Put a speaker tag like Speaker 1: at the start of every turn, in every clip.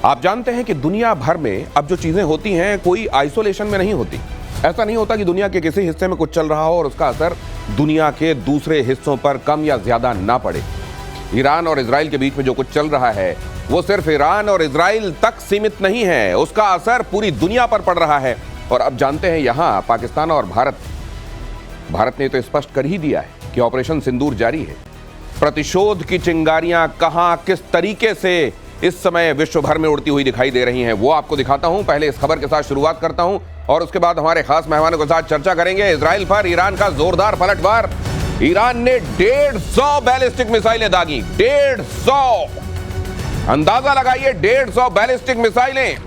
Speaker 1: आप जानते हैं कि दुनिया भर में अब जो चीजें होती हैं कोई आइसोलेशन में नहीं होती। ऐसा नहीं होता कि दुनिया के किसी हिस्से में कुछ चल रहा हो और उसका असर दुनिया के दूसरे हिस्सों पर कम या ज्यादा ना पड़े। ईरान और इजराइल के बीच में जो कुछ चल रहा है वो सिर्फ ईरान और इजराइल तक सीमित नहीं है, उसका असर पूरी दुनिया पर पड़ रहा है। और अब जानते हैं यहां पाकिस्तान और भारत ने तो स्पष्ट कर ही दिया है कि ऑपरेशन सिंदूर जारी है। प्रतिशोध की चिंगारियां कहां किस तरीके से इस समय विश्व भर में उड़ती हुई दिखाई दे रही हैं वो आपको दिखाता हूं। पहले इस खबर के साथ शुरुआत करता हूं और उसके बाद हमारे खास मेहमानों के साथ चर्चा करेंगे। इजराइल पर ईरान का जोरदार पलटवार। ईरान ने 150 बैलिस्टिक मिसाइलें दागी। 150, अंदाजा लगाइए, 150 बैलिस्टिक मिसाइलें।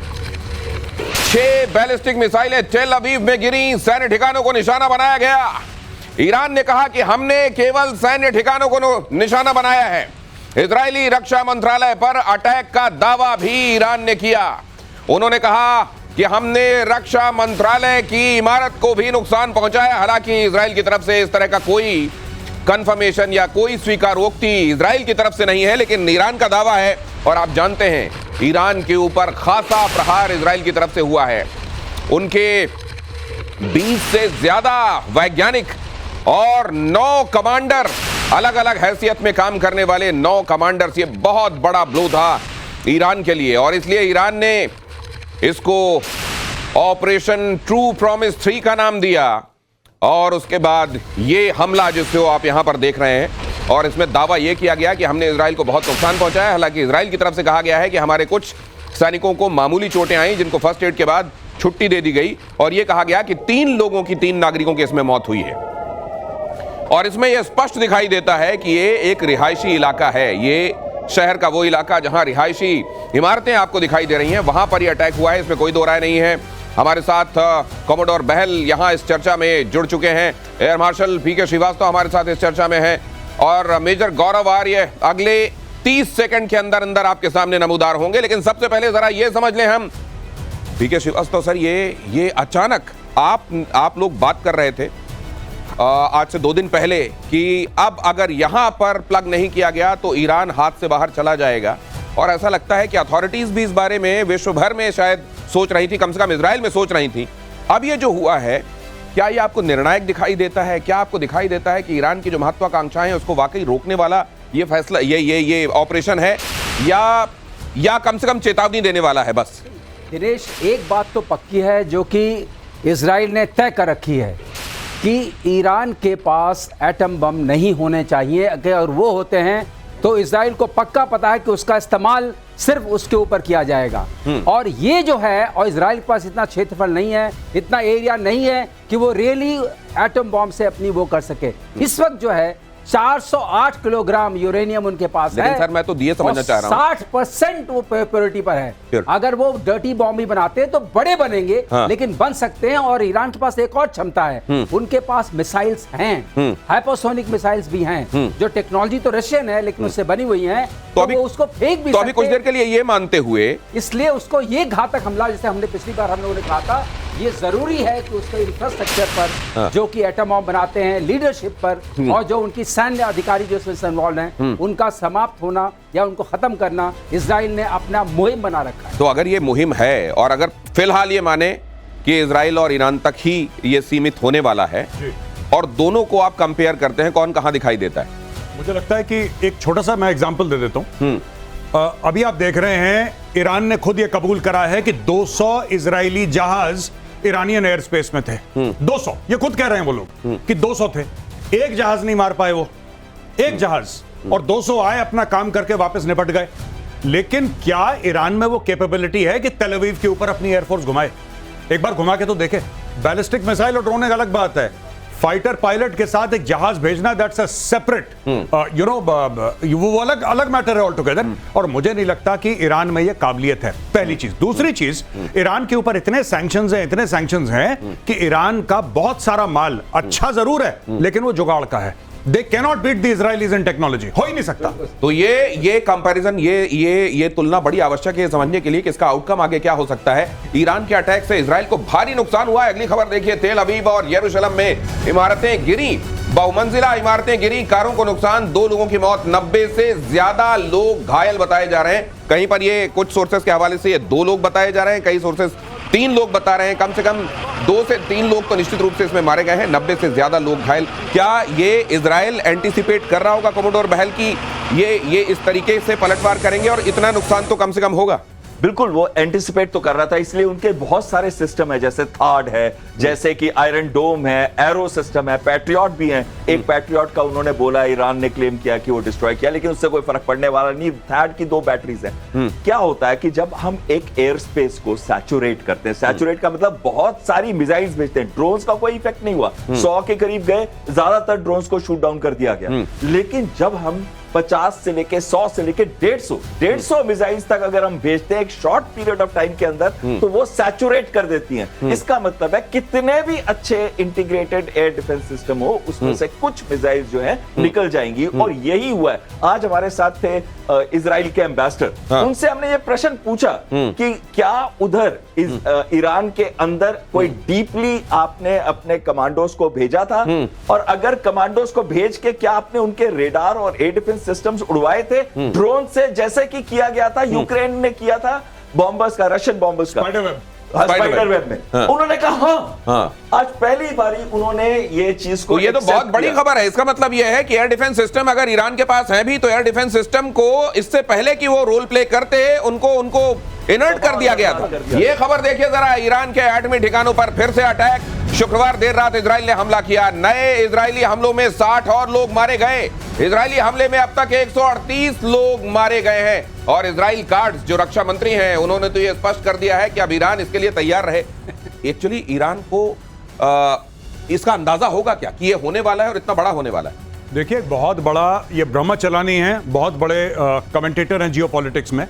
Speaker 1: 6 बैलिस्टिक मिसाइलें तेल अवीव में गिरी, सैन्य ठिकानों को निशाना बनाया गया। ईरान ने कहा कि हमने केवल सैन्य ठिकानों को निशाना बनाया है। इजरायली रक्षा मंत्रालय पर अटैक का दावा भी ईरान ने किया। उन्होंने कहा कि हमने रक्षा मंत्रालय की इमारत को भी नुकसान पहुंचाया। हालांकि इजराइल की तरफ से इस तरह का कोई कंफर्मेशन या कोई स्वीकारोक्ति इजराइल की तरफ से नहीं है, लेकिन ईरान का दावा है। और आप जानते हैं ईरान के ऊपर खासा प्रहार इजराइल की तरफ से हुआ है। उनके 20 से ज्यादा वैज्ञानिक और 9 कमांडर, अलग अलग हैसियत में काम करने वाले 9 कमांडर्स, ये बहुत बड़ा ब्लो था ईरान के लिए। और इसलिए ईरान ने इसको ऑपरेशन ट्रू प्रॉमिस 3 का नाम दिया। और उसके बाद ये हमला जिसको आप यहां पर देख रहे हैं, और इसमें दावा यह किया गया कि हमने इजराइल को बहुत नुकसान पहुंचाया। हालांकि इजराइल की तरफ से कहा गया है कि हमारे कुछ सैनिकों को मामूली चोटें आई जिनको फर्स्ट एड के बाद छुट्टी दे दी गई। और यह कहा गया कि 3 नागरिकों की इसमें मौत हुई है। और इसमें यह स्पष्ट दिखाई देता है कि ये एक रिहायशी इलाका है। ये शहर का वो इलाका जहां रिहायशी इमारतें आपको दिखाई दे रही हैं, वहां पर यह अटैक हुआ है, इसमें कोई दो राय नहीं है। हमारे साथ कमोडोर बहल यहां इस चर्चा में जुड़ चुके हैं। एयर मार्शल पीके श्रीवास्तव हमारे साथ इस चर्चा में हैं और मेजर गौरव आर्य अगले 30 सेकंड के अंदर अंदर आपके सामने नमूदार होंगे। लेकिन सबसे पहले जरा ये समझ लें हम, पीके श्रीवास्तव सर, ये अचानक आप लोग बात कर रहे थे आज से 2 दिन पहले कि अब अगर यहां पर प्लग नहीं किया गया तो ईरान हाथ से बाहर चला जाएगा। और ऐसा लगता है कि अथॉरिटीज भी इस बारे में विश्व भर में शायद सोच रही थी, कम से कम इजराइल में सोच रही थी। अब ये जो हुआ है, क्या ये आपको निर्णायक दिखाई देता है? क्या आपको दिखाई देता है कि ईरान की जो महत्वाकांक्षाएं हैं उसको वाकई रोकने वाला ये फैसला, ये ऑपरेशन है, या कम से कम चेतावनी देने वाला है? बस
Speaker 2: दिनेश, एक बात तो पक्की है जो कि इजराइल ने तय कर रखी है कि ईरान के पास एटम बम नहीं होने चाहिए। अगर वो होते हैं तो इजराइल को पक्का पता है कि उसका इस्तेमाल सिर्फ उसके ऊपर किया जाएगा। और ये जो है, और इजराइल के पास इतना क्षेत्रफल नहीं है, इतना एरिया नहीं है कि वो रियली एटम बॉम्ब से अपनी वो कर सके। इस वक्त जो है 408 किलोग्राम यूरेनियम उनके पास है।
Speaker 1: सर मैं तो दिए समझना चाह रहा हूं,
Speaker 2: 60% वो प्योरिटी पर है। अगर वो डर्टी बॉम्ब भी बनाते हैं तो बड़े बनेंगे, लेकिन बन सकते हैं। और ईरान के पास एक और क्षमता है, उनके पास मिसाइल्स हैं, हाइपरसोनिक मिसाइल्स भी हैं। जो टेक्नोलॉजी तो रशियन है लेकिन उससे बनी हुई है, तो अभी उसको फेंक भी
Speaker 1: तो अभी कुछ देर के लिए ये मानते हुए,
Speaker 2: इसलिए उसको ये घातक हमला, जैसे हमने पिछली बार हम लोगों ने कहा था, ये जरूरी है कि उसके इंफ्रास्ट्रक्चर पर जो कि एटम बॉम्ब बनाते हैं, लीडरशिप पर, और जो उनकी सैन्य अधिकारी जो इसमें इन्वॉल्व हैं, उनका समाप्त होना या उनको खत्म करना इजराइल ने अपना मुहिम बना रखा है।
Speaker 1: तो अगर ये मुहिम है और अगर फिलहाल ये माने कि इजराइल और ईरान तक ही ये सीमित होने वाला है और दोनों को आप कंपेयर करते हैं, कौन कहां दिखाई देता है?
Speaker 3: मुझे लगता है कि एक छोटा सा मैं एग्जांपल दे देता हूं। अभी आप देख रहे हैं ईरान ने खुद ये कबूल करा है कि 200 इजरायली जहाज ईरानियन एयर स्पेस में थे। 200, ये खुद कह रहे हैं वो लोग कि 200 थे। एक जहाज नहीं मार पाए वो, एक जहाज, और 200 आए, अपना काम करके वापस निपट गए। लेकिन क्या ईरान में वो कैपेबिलिटी है कि तेल अवीव के ऊपर अपनी एयरफोर्स घुमाए? एक बार घुमा के तो देखे। बैलिस्टिक मिसाइल और ड्रोन एक अलग बात है, फाइटर पायलट के साथ एक जहाज भेजना, दैट्स अ सेपरेट, वो अलग मैटर है ऑल टुगेदर। और मुझे नहीं लगता कि ईरान में ये काबिलियत है, पहली चीज। दूसरी चीज, ईरान के ऊपर इतने सैंक्शंस हैं कि ईरान का बहुत सारा माल अच्छा जरूर है लेकिन वो जुगाड़ का है। They cannot beat the Israelis in technology, हो ही नहीं सकता।
Speaker 1: तो ये कंपैरिजन, ये तुलना बड़ी आवश्यक है समझने के लिए कि इसका आउटकम आगे क्या हो सकता है। ईरान के अटैक से इजराइल को भारी नुकसान हुआ है। अगली खबर देखिए, तेल अवीव और यरूशलेम में इमारतें गिरी। बहुमंजिला इमारतें गिरी, कारों को नुकसान, 2 लोगों की मौत, 90 से ज्यादा लोग घायल बताए जा रहे हैं। कहीं पर ये कुछ सोर्सेस के हवाले से ये 2 लोग बताए जा रहे हैं, कई सोर्सेस 3 लोग बता रहे हैं। कम से कम 2 से 3 लोग तो निश्चित रूप से इसमें मारे गए हैं, 90 से ज्यादा लोग घायल। क्या ये इजराइल एंटीसिपेट कर रहा होगा कमोडोर बहल की ये इस तरीके से पलटवार करेंगे और इतना नुकसान तो कम से कम होगा?
Speaker 4: बिल्कुल, वो एंटिसिपेट तो कर रहा था, इसलिए उनके बहुत सारे सिस्टम है, जैसे थार्ड है, जैसे कि आयरन डोम है, एरो सिस्टम है, पैट्रियट भी है। एक पैट्रियट का उन्होंने बोला, ईरान ने क्लेम किया कि वो डिस्ट्रॉय किया, लेकिन उससे कोई फर्क पड़ने वाला नहीं। थर्ड की 2 बैटरीज है। क्या होता है कि जब हम एक एयर स्पेस को सैचुरेट करते हैं, सैचुरेट का मतलब बहुत सारी मिसाइल्स भेजते हैं, ड्रोन्स का कोई इफेक्ट नहीं हुआ, 100 के करीब गए, ज्यादातर ड्रोन्स को शूट डाउन कर दिया गया। लेकिन जब हम 50 से लेके 100 से लेके 150 मिसाइल्स तक अगर हम भेजते हैं एक शॉर्ट पीरियड ऑफ टाइम के अंदर, तो वो सैचुरेट कर देती हैं। इसका मतलब है कितने भी अच्छे इंटीग्रेटेड एयर डिफेंस सिस्टम हो, उसमें से कुछ मिसाइल्स जो है निकल जाएंगी। और यही हुआ है। आज हमारे साथ थे इजराइल के एम्बेसडर, उनसे हमने ये प्रश्न पूछा कि क्या उधर ईरान के अंदर कोई डीपली आपने अपने कमांडोज को भेजा था, और अगर कमांडोज को भेज के क्या आपने उनके रेडार और एयर डिफेंस सिस्टम्स उड़वाए थे ड्रोन से, जैसे कि किया गया था यूक्रेन ने किया था बॉम्बर्स का, रशियन बॉम्बर्स का, स्पाइडर वेब में? उन्होंने कहा हाँ। आज पहली बारी उन्होंने ये चीज को,
Speaker 1: ये तो बहुत बड़ी खबर है। इसका मतलब यह है कि एयर डिफेंस सिस्टम अगर ईरान के पास है भी, तो एयर डिफेंस सिस्टम को इससे पहले कि वो रोल प्ले करते उनको इनर्ट कर दिया गया था। ये खबर देखिए जरा, ईरान के एटमी ठिकानों पर फिर से अटैक। शुक्रवार देर रात इजराइल ने हमला किया। नए इजरायली हमलों में 60 और लोग मारे गए। इजरायली हमले में अब तक 138 लोग मारे गए हैं। और इजराइल कार्ड्स जो रक्षा मंत्री हैं, उन्होंने तो यह स्पष्ट कर दिया है कि अब ईरान इसके लिए तैयार रहे। एक्चुअली ईरान को इसका अंदाजा होगा क्या कि यह होने वाला है और इतना बड़ा होने वाला है?
Speaker 3: देखिए, बहुत बड़ा ये ब्रह्मचलानी है, बहुत बड़े कमेंटेटर हैं जियोपॉलिटिक्स में,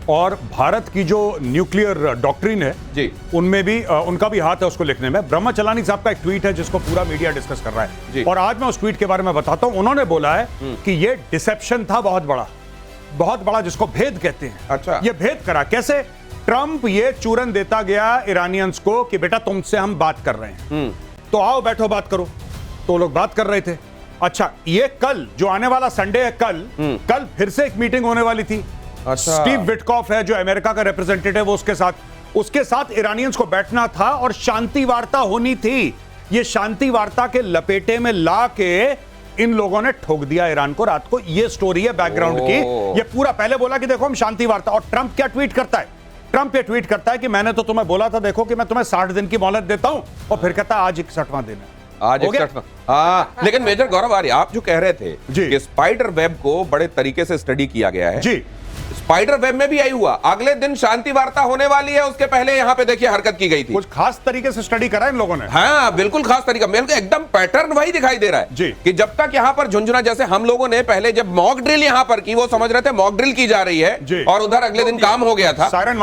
Speaker 3: और भारत की जो न्यूक्लियर डॉक्ट्रिन है
Speaker 1: जी,
Speaker 3: उनमें भी उनका भी हाथ है उसको लिखने में। ब्रह्मचलानी साहब का एक ट्वीट है जिसको पूरा मीडिया डिस्कस कर रहा है, और आज मैं उस ट्वीट के बारे में बताता हूं। उन्होंने बोला है कि ये डिसेप्शन था बहुत बड़ा, जिसको भेद कहते हैं।
Speaker 1: अच्छा,
Speaker 3: ये भेद करा कैसे? ट्रंप ये चूरन देता गया इरानियंस को कि बेटा तुमसे हम बात कर रहे हैं, तो आओ बैठो बात करो। तो लोग बात कर रहे थे। अच्छा, ये कल जो आने वाला संडे है, कल फिर से एक मीटिंग होने वाली थी।
Speaker 1: अच्छा।
Speaker 3: स्टीव विटकॉफ है जो अमेरिका का रिप्रेजेंटेटिव, वो उसके साथ इरानियंस को बैठना था और शांति वार्ता होनी थी। ये शांति वार्ता के लपेटे में ला के इन लोगों ने ठोक दिया ईरान को रात को। ये स्टोरी है बैकग्राउंड की। ये पूरा पहले बोला कि देखो हम शांति वार्ता, और ट्रंप क्या ट्वीट करता है? ट्रंप ये ट्वीट करता है कि मैंने तो तुम्हें बोला था, देखो कि मैं तुम्हें 60 दिन की मोहलत देता हूं, और फिर कहता है आज 61वां दिन है।
Speaker 1: आज 61वां। हाँ, लेकिन मेजर गौरव आर्य, आप जो कह रहे थे कि स्पाइडर वेब को बड़े तरीके से स्टडी किया गया है जी, स्पाइडर वेब में भी यही हुआ। अगले दिन शांति वार्ता होने वाली है, उसके पहले यहाँ पे देखिए हरकत की गई थी।
Speaker 3: कुछ खास तरीके से स्टडी करा इन लोगों ने।
Speaker 1: हाँ, बिल्कुल खास तरीका। मेरे को एकदम पैटर्न वही दिखाई दे रहा है
Speaker 3: जी,
Speaker 1: कि जब तक यहाँ पर झुंझुना, जैसे हम लोगों ने पहले जब मॉक ड्रिल यहाँ पर की, वो समझ रहे थे मॉक ड्रिल की जा रही है, और उधर अगले दिन काम हो गया था,
Speaker 3: सायरन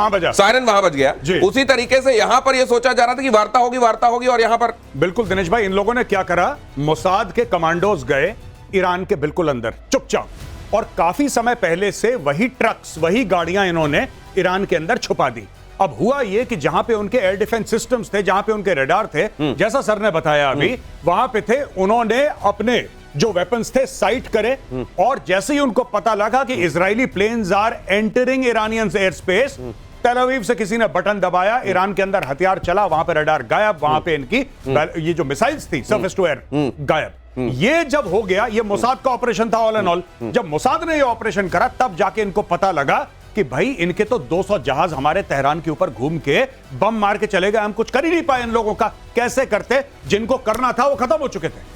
Speaker 3: वहां बज गया।
Speaker 1: उसी तरीके से यहाँ पर यह सोचा जा रहा था कि वार्ता होगी, और यहाँ पर
Speaker 3: बिल्कुल दिनेश भाई, इन लोगों ने क्या करा, मोसाद के कमांडोज गए ईरान के बिल्कुल अंदर चुपचाप, और काफी समय पहले से वही ट्रक्स, वही गाड़ियां इन्होंने ईरान के अंदर छुपा दी। अब हुआ ये कि जहां पे उनके एयर डिफेंस सिस्टम्स थे, जहां पे उनके रडार थे, जैसा सर ने बताया अभी, वहां पे थे, उन्होंने अपने जो वेपन्स थे साइट करे, और जैसे ही उनको पता लगा कि Israeli planes are entering Iranian air space, Tel Aviv से किसी ने बटन दबाया, ईरान के अंदर हथियार चला, वहां पे रडार गायब, वहां पे इनकी ये जो मिसाइल्स थी सरफेस टू एयर गायब। ये जब हो गया, ये मोसाद का ऑपरेशन था ऑल एंड ऑल। जब मोसाद ने ये ऑपरेशन करा, तब जाके इनको पता लगा कि भाई इनके तो 200 जहाज हमारे तेहरान के ऊपर घूम के बम मार के चले गए, हम कुछ कर ही नहीं पाए इन लोगों का। कैसे करते? जिनको करना था वो खत्म हो चुके थे।